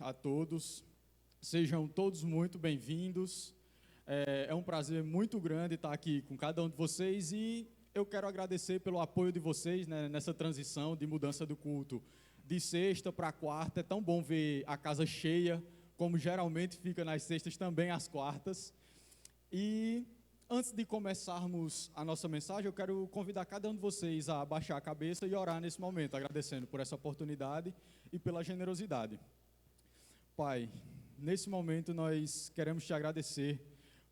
a todos. Sejam todos muito bem-vindos. É um prazer muito grande estar aqui com cada um de vocês e eu quero agradecer pelo apoio de vocês, né, nessa transição de mudança do culto de sexta para quarta. É tão bom ver a casa cheia, como geralmente fica nas sextas, também às quartas. E antes de começarmos a nossa mensagem, eu quero convidar cada um de vocês a baixar a cabeça e orar nesse momento, agradecendo por essa oportunidade e pela generosidade. Pai, nesse momento nós queremos te agradecer,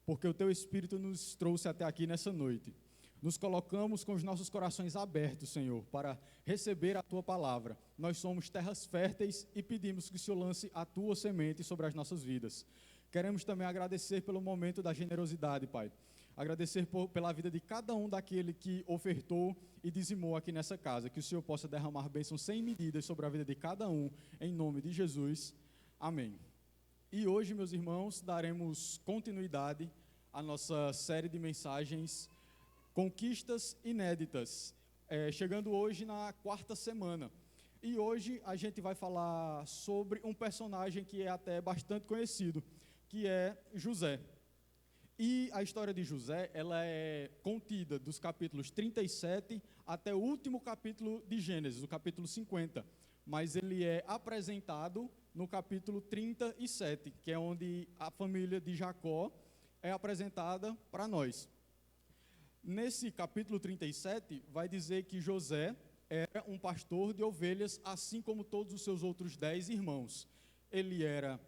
porque o Teu Espírito nos trouxe até aqui nessa noite. Nos colocamos com os nossos corações abertos, Senhor, para receber a Tua palavra. Nós somos terras férteis e pedimos que o Senhor lance a Tua semente sobre as nossas vidas. Queremos também agradecer pelo momento da generosidade, Pai. Agradecer pela vida de cada um daquele que ofertou e dizimou aqui nessa casa. Que o Senhor possa derramar bênçãos sem medidas sobre a vida de cada um, em nome de Jesus. Amém. E hoje, meus irmãos, daremos continuidade à nossa série de mensagens Conquistas Inéditas, chegando hoje na quarta semana. E hoje a gente vai falar sobre um personagem que é até bastante conhecido, que é José. E a história de José, ela é contida dos capítulos 37 até o último capítulo de Gênesis, o capítulo 50. Mas ele é apresentado no capítulo 37, que é onde a família de Jacó é apresentada para nós. Nesse capítulo 37, vai dizer que José era um pastor de ovelhas, assim como todos os seus outros 10 irmãos. Ele era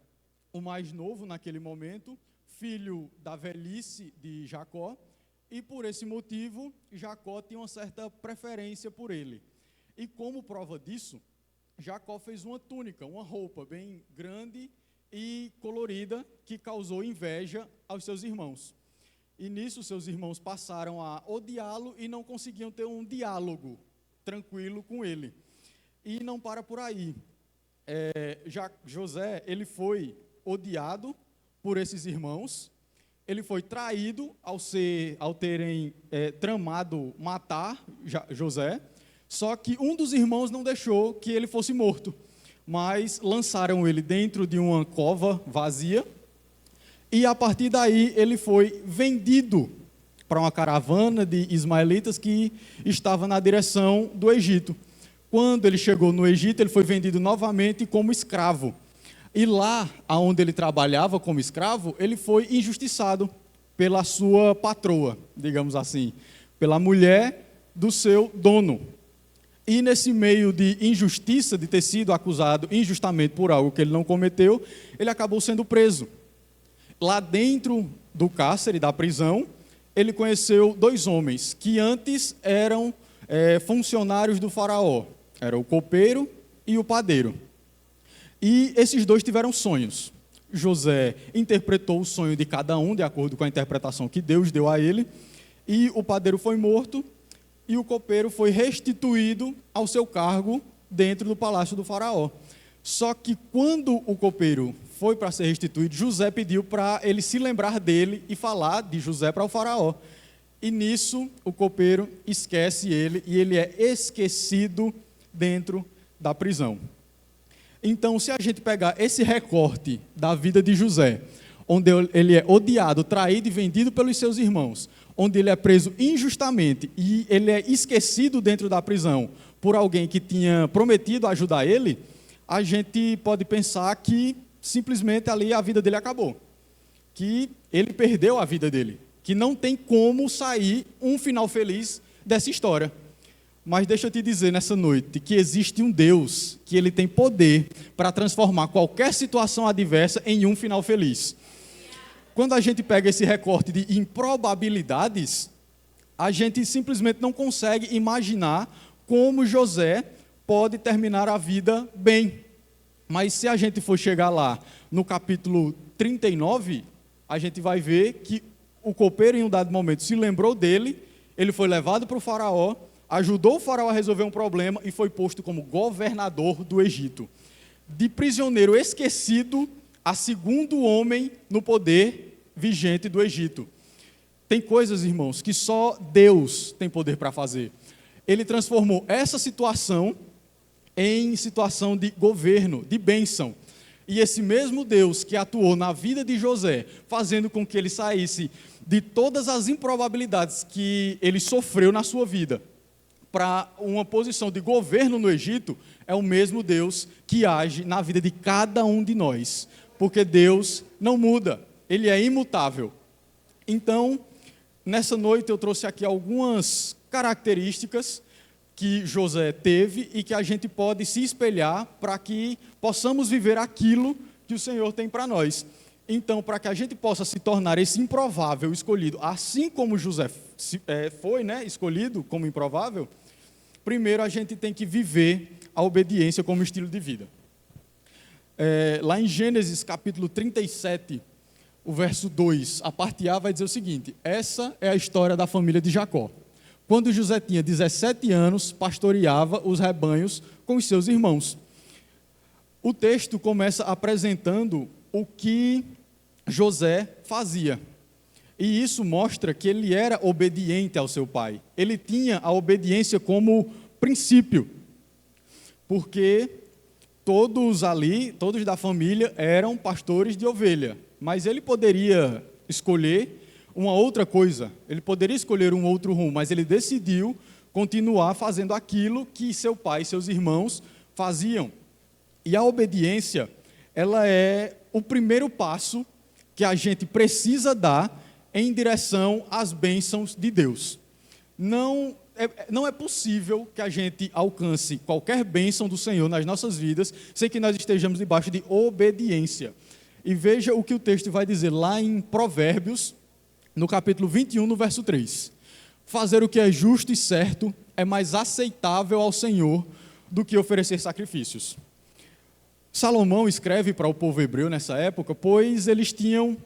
o mais novo naquele momento, filho da velhice de Jacó, e por esse motivo, Jacó tinha uma certa preferência por ele. E como prova disso, Jacó fez uma túnica, uma roupa bem grande e colorida, que causou inveja aos seus irmãos. E nisso, seus irmãos passaram a odiá-lo e não conseguiam ter um diálogo tranquilo com ele. E não para por aí. José, ele foi odiado por esses irmãos, ele foi traído ao terem tramado matar José, só que um dos irmãos não deixou que ele fosse morto, mas lançaram ele dentro de uma cova vazia, e a partir daí ele foi vendido para uma caravana de ismaelitas que estava na direção do Egito. Quando ele chegou no Egito, ele foi vendido novamente como escravo. E lá, onde ele trabalhava como escravo, ele foi injustiçado pela sua patroa, digamos assim, pela mulher do seu dono. E nesse meio de injustiça, de ter sido acusado injustamente por algo que ele não cometeu, ele acabou sendo preso. Lá dentro do cárcere, da prisão, ele conheceu 2 homens que antes eram funcionários do faraó. Era o copeiro e o padeiro. E esses 2 tiveram sonhos. José interpretou o sonho de cada um, de acordo com a interpretação que Deus deu a ele, e o padeiro foi morto, e o copeiro foi restituído ao seu cargo dentro do palácio do faraó. Só que quando o copeiro foi para ser restituído, José pediu para ele se lembrar dele e falar de José para o faraó. E nisso o copeiro esquece ele, e ele é esquecido dentro da prisão. Então, se a gente pegar esse recorte da vida de José, onde ele é odiado, traído e vendido pelos seus irmãos, onde ele é preso injustamente e ele é esquecido dentro da prisão por alguém que tinha prometido ajudar ele, a gente pode pensar que simplesmente ali a vida dele acabou, que ele perdeu a vida dele, que não tem como sair um final feliz dessa história. Mas deixa eu te dizer nessa noite que existe um Deus que ele tem poder para transformar qualquer situação adversa em um final feliz. Quando a gente pega esse recorte de improbabilidades, a gente simplesmente não consegue imaginar como José pode terminar a vida bem. Mas se a gente for chegar lá no capítulo 39, a gente vai ver que o copeiro em um dado momento se lembrou dele, ele foi levado para o faraó, ajudou o faraó a resolver um problema e foi posto como governador do Egito. De prisioneiro esquecido a segundo homem no poder vigente do Egito. Tem coisas, irmãos, que só Deus tem poder para fazer. Ele transformou essa situação em situação de governo, de bênção. E esse mesmo Deus que atuou na vida de José, fazendo com que ele saísse de todas as improbabilidades que ele sofreu na sua vida, para uma posição de governo no Egito, é o mesmo Deus que age na vida de cada um de nós. Porque Deus não muda, Ele é imutável. Então, nessa noite eu trouxe aqui algumas características que José teve e que a gente pode se espelhar para que possamos viver aquilo que o Senhor tem para nós. Então, para que a gente possa se tornar esse improvável escolhido, assim como José foi, escolhido como improvável, primeiro a gente tem que viver a obediência como estilo de vida. Lá em Gênesis capítulo 37, o verso 2, a parte A vai dizer o seguinte: essa é a história da família de Jacó. Quando José tinha 17 anos, pastoreava os rebanhos com os seus irmãos. O texto começa apresentando o que José fazia. E isso mostra que ele era obediente ao seu pai. Ele tinha a obediência como princípio. Porque todos da família eram pastores de ovelha. Mas ele poderia escolher uma outra coisa. Ele poderia escolher um outro rumo. Mas ele decidiu continuar fazendo aquilo que seu pai e seus irmãos faziam. E a obediência, ela é o primeiro passo que a gente precisa dar em direção às bênçãos de Deus. Não é possível que a gente alcance qualquer bênção do Senhor nas nossas vidas sem que nós estejamos debaixo de obediência. E veja o que o texto vai dizer lá em Provérbios, no capítulo 21, no verso 3. Fazer o que é justo e certo é mais aceitável ao Senhor do que oferecer sacrifícios. Salomão escreve para o povo hebreu nessa época, pois eles tinham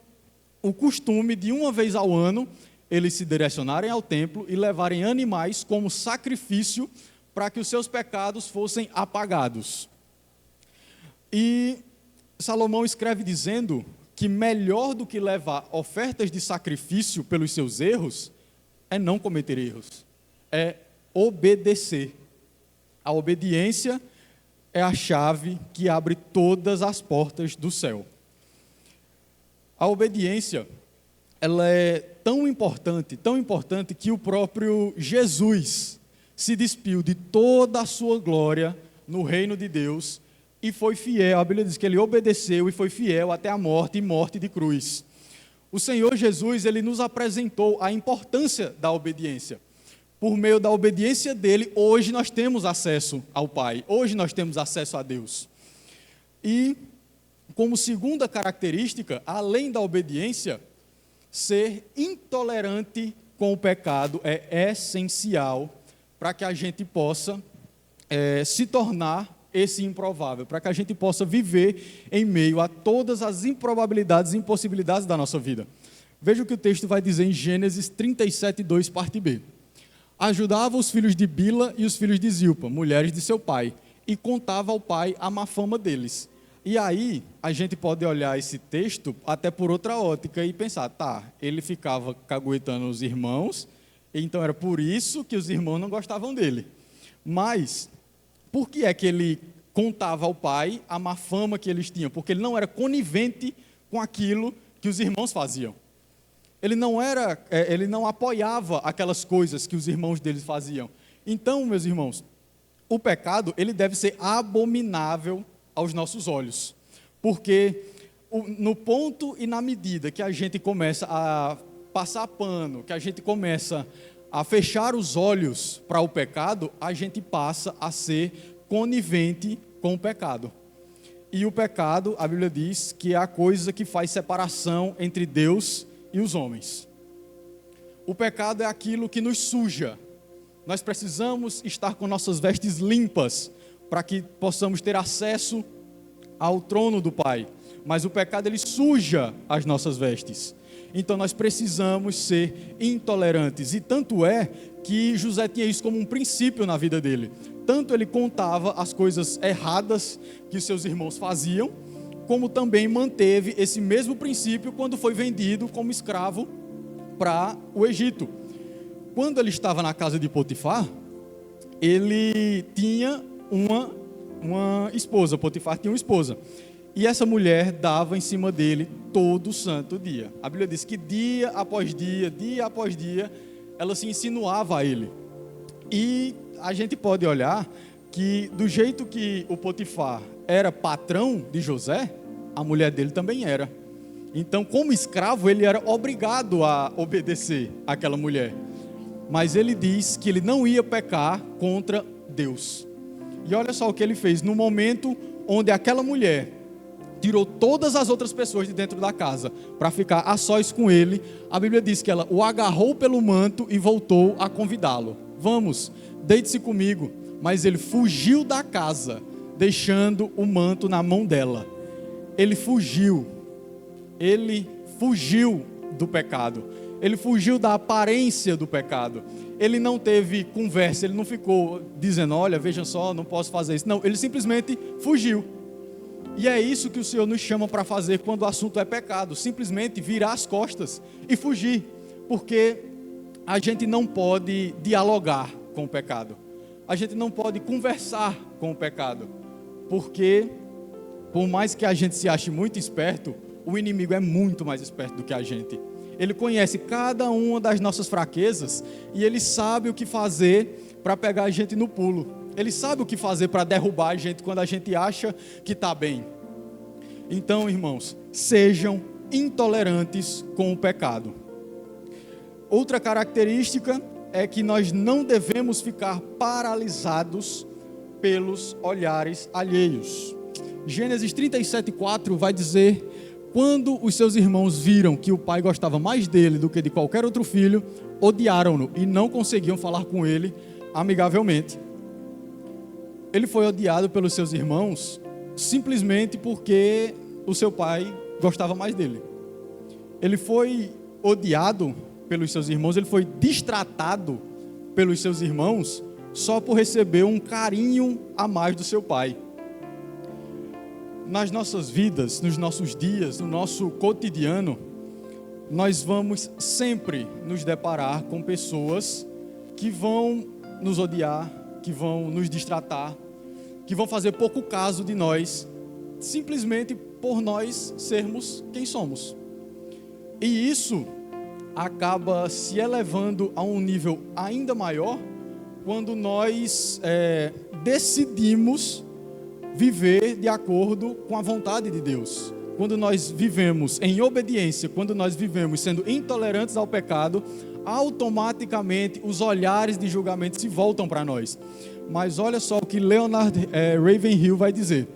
o costume de uma vez ao ano eles se direcionarem ao templo e levarem animais como sacrifício para que os seus pecados fossem apagados. E Salomão escreve dizendo que melhor do que levar ofertas de sacrifício pelos seus erros é não cometer erros, é obedecer. A obediência é a chave que abre todas as portas do céu. A obediência, ela é tão importante que o próprio Jesus se despiu de toda a sua glória no reino de Deus e foi fiel. A Bíblia diz que ele obedeceu e foi fiel até a morte e morte de cruz. O Senhor Jesus, ele nos apresentou a importância da obediência. Por meio da obediência dele, hoje nós temos acesso ao Pai, hoje nós temos acesso a Deus. E, como segunda característica, além da obediência, ser intolerante com o pecado é essencial para que a gente possa se tornar esse improvável, para que a gente possa viver em meio a todas as improbabilidades e impossibilidades da nossa vida. Veja o que o texto vai dizer em Gênesis 37, 2, parte B. Ajudava os filhos de Bila e os filhos de Zilpa, mulheres de seu pai, e contava ao pai a má fama deles. E aí, a gente pode olhar esse texto até por outra ótica e pensar, ele ficava caguetando os irmãos, então era por isso que os irmãos não gostavam dele. Mas, por que é que ele contava ao pai a má fama que eles tinham? Porque ele não era conivente com aquilo que os irmãos faziam. Ele não apoiava aquelas coisas que os irmãos deles faziam. Então, meus irmãos, o pecado, ele deve ser abominável aos nossos olhos. Porque no ponto e na medida que a gente começa a passar pano, que a gente começa a fechar os olhos para o pecado, a gente passa a ser conivente com o pecado. E o pecado, a Bíblia diz que é a coisa que faz separação entre Deus e os homens. O pecado é aquilo que nos suja. Nós precisamos estar com nossas vestes limpas para que possamos ter acesso ao trono do Pai. Mas o pecado, ele suja as nossas vestes. Então nós precisamos ser intolerantes. E tanto é que José tinha isso como um princípio na vida dele. Tanto ele contava as coisas erradas que os seus irmãos faziam, como também manteve esse mesmo princípio quando foi vendido como escravo para o Egito. Quando ele estava na casa de Potifar, ele tinha uma esposa. Potifar tinha uma esposa. E essa mulher dava em cima dele todo santo dia. A Bíblia diz que dia após dia, ela se insinuava a ele. E a gente pode olhar que do jeito que o Potifar era patrão de José, a mulher dele também era. Então, como escravo, ele era obrigado a obedecer àquela mulher. Mas ele diz que ele não ia pecar contra Deus. E olha só o que ele fez. No momento onde aquela mulher tirou todas as outras pessoas de dentro da casa para ficar a sós com ele, a Bíblia diz que ela o agarrou pelo manto e voltou a convidá-lo. Vamos, deite-se comigo. Mas ele fugiu da casa, deixando o manto na mão dela. Ele fugiu do pecado. Ele fugiu da aparência do pecado. Ele não teve conversa, ele não ficou dizendo, olha, veja só, não posso fazer isso. Não, ele simplesmente fugiu. E é isso que o Senhor nos chama para fazer quando o assunto é pecado. Simplesmente virar as costas e fugir. Porque a gente não pode dialogar com o pecado. A gente não pode conversar com o pecado. Porque, por mais que a gente se ache muito esperto, o inimigo é muito mais esperto do que a gente. Ele conhece cada uma das nossas fraquezas e ele sabe o que fazer para pegar a gente no pulo. Ele sabe o que fazer para derrubar a gente quando a gente acha que está bem. Então, irmãos, sejam intolerantes com o pecado. Outra característica é que nós não devemos ficar paralisados pelos olhares alheios. Gênesis 37:4 vai dizer: quando os seus irmãos viram que o pai gostava mais dele do que de qualquer outro filho, odiaram-no e não conseguiam falar com ele amigavelmente. Ele foi odiado pelos seus irmãos simplesmente porque o seu pai gostava mais dele. Ele foi odiado pelos seus irmãos, ele foi destratado pelos seus irmãos só por receber um carinho a mais do seu pai. Nas nossas vidas, nos nossos dias, no nosso cotidiano, nós vamos sempre nos deparar com pessoas que vão nos odiar, que vão nos destratar, que vão fazer pouco caso de nós, simplesmente por nós sermos quem somos. E isso acaba se elevando a um nível ainda maior quando nós decidimos viver de acordo com a vontade de Deus. Quando nós vivemos em obediência, quando nós vivemos sendo intolerantes ao pecado, automaticamente os olhares de julgamento se voltam para nós. Mas olha só o que Leonard Ravenhill vai dizer: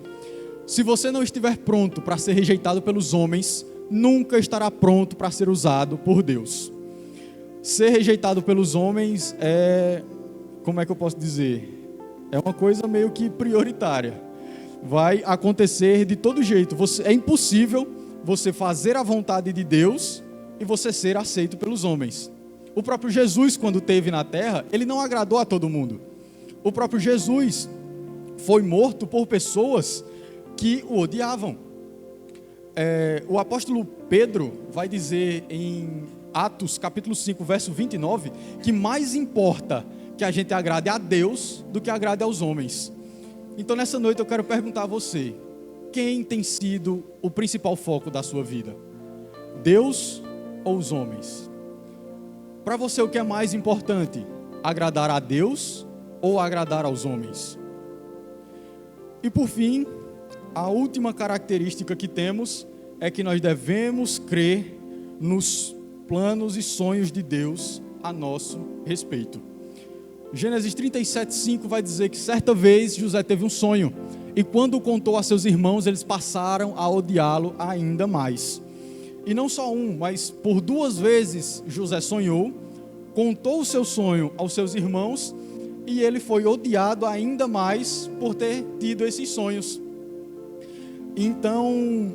se você não estiver pronto para ser rejeitado pelos homens, nunca estará pronto para ser usado por Deus. Ser rejeitado pelos homens como é que eu posso dizer? É uma coisa meio que prioritária. Vai acontecer de todo jeito. É impossível você fazer a vontade de Deus e você ser aceito pelos homens. O próprio Jesus, quando esteve na terra, ele não agradou a todo mundo. O próprio Jesus foi morto por pessoas que o odiavam. O apóstolo Pedro vai dizer em Atos capítulo 5, verso 29, que mais importa que a gente agrade a Deus do que agrade aos homens. Então nessa noite eu quero perguntar a você: quem tem sido o principal foco da sua vida? Deus ou os homens? Para você, o que é mais importante? Agradar a Deus ou agradar aos homens? E por fim, a última característica que temos é que nós devemos crer nos planos e sonhos de Deus a nosso respeito. Gênesis 37:5 vai dizer que certa vez José teve um sonho, e quando o contou a seus irmãos, eles passaram a odiá-lo ainda mais. E não só mas por 2 vezes José sonhou, contou o seu sonho aos seus irmãos, e ele foi odiado ainda mais por ter tido esses sonhos. Então,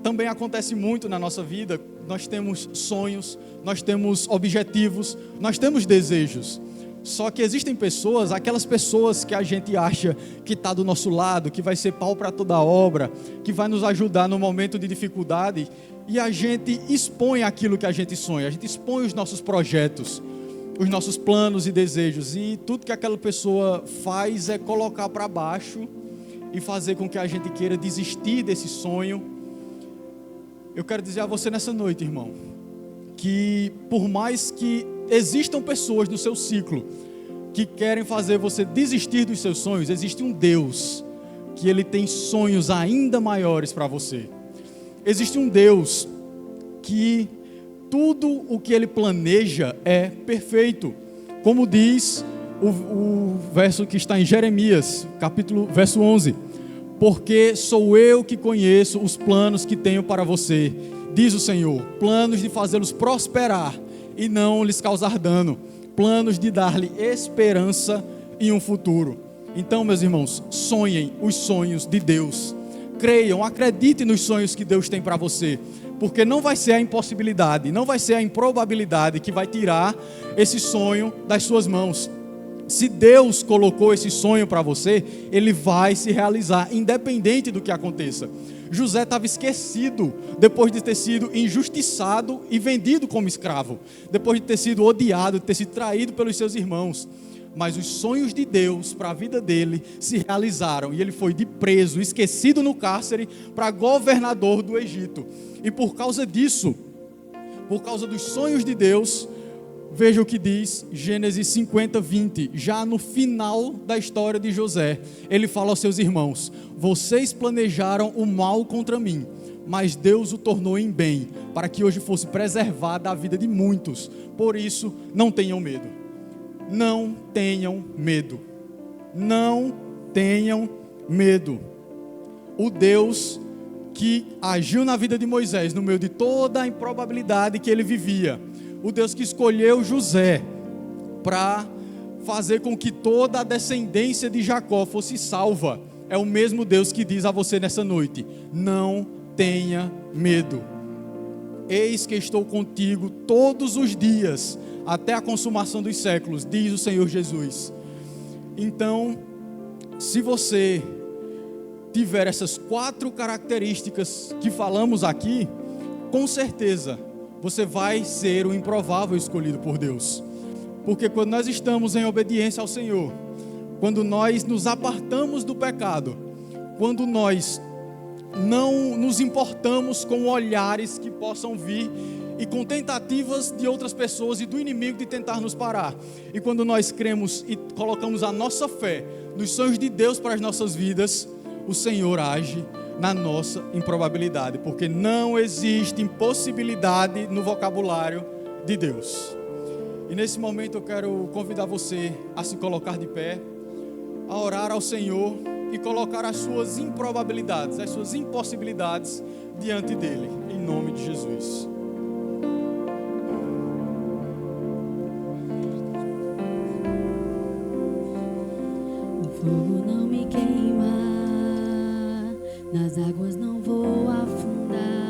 também acontece muito na nossa vida. Nós temos sonhos, nós temos objetivos, nós temos desejos. Só que existem pessoas, aquelas pessoas que a gente acha que está do nosso lado, que vai ser pau para toda obra, que vai nos ajudar no momento de dificuldade, e a gente expõe aquilo que a gente sonha, a gente expõe os nossos projetos, os nossos planos e desejos, e tudo que aquela pessoa faz é colocar para baixo e fazer com que a gente queira desistir desse sonho. Eu quero dizer a você nessa noite, irmão, que por mais que existam pessoas no seu ciclo que querem fazer você desistir dos seus sonhos, existe um Deus que Ele tem sonhos ainda maiores para você. Existe um Deus que tudo o que Ele planeja é perfeito. Como diz o verso que está em Jeremias, verso 11. Porque sou eu que conheço os planos que tenho para você, diz o Senhor, planos de fazê-los prosperar e não lhes causar dano, planos de dar-lhe esperança e um futuro. Então, meus irmãos, sonhem os sonhos de Deus. Creiam, acreditem nos sonhos que Deus tem para você, porque não vai ser a impossibilidade, não vai ser a improbabilidade que vai tirar esse sonho das suas mãos. Se Deus colocou esse sonho para você, ele vai se realizar, independente do que aconteça. José estava esquecido depois de ter sido injustiçado e vendido como escravo, depois de ter sido odiado, de ter sido traído pelos seus irmãos. Mas os sonhos de Deus para a vida dele se realizaram e ele foi de preso, esquecido no cárcere, para governador do Egito. E por causa disso, por causa dos sonhos de Deus, veja o que diz Gênesis 50, 20, já no final da história de José. Ele fala aos seus irmãos: vocês planejaram o mal contra mim, mas Deus o tornou em bem, para que hoje fosse preservada a vida de muitos. Por isso, não tenham medo. Não tenham medo. Não tenham medo. O Deus que agiu na vida de Moisés, no meio de toda a improbabilidade que ele vivia, o Deus que escolheu José para fazer com que toda a descendência de Jacó fosse salva, é o mesmo Deus que diz a você nessa noite: não tenha medo. Eis que estou contigo todos os dias, até a consumação dos séculos, diz o Senhor Jesus. Então, se você tiver essas 4 características que falamos aqui, com certeza você vai ser o improvável escolhido por Deus. Porque quando nós estamos em obediência ao Senhor, quando nós nos apartamos do pecado, quando nós não nos importamos com olhares que possam vir e com tentativas de outras pessoas e do inimigo de tentar nos parar, e quando nós cremos e colocamos a nossa fé nos sonhos de Deus para as nossas vidas, o Senhor age na nossa improbabilidade, porque não existe impossibilidade no vocabulário de Deus. E nesse momento eu quero convidar você a se colocar de pé, a orar ao Senhor e colocar as suas improbabilidades, as suas impossibilidades diante dele, em nome de Jesus. O fogo não me queima, nas águas não vou afundar.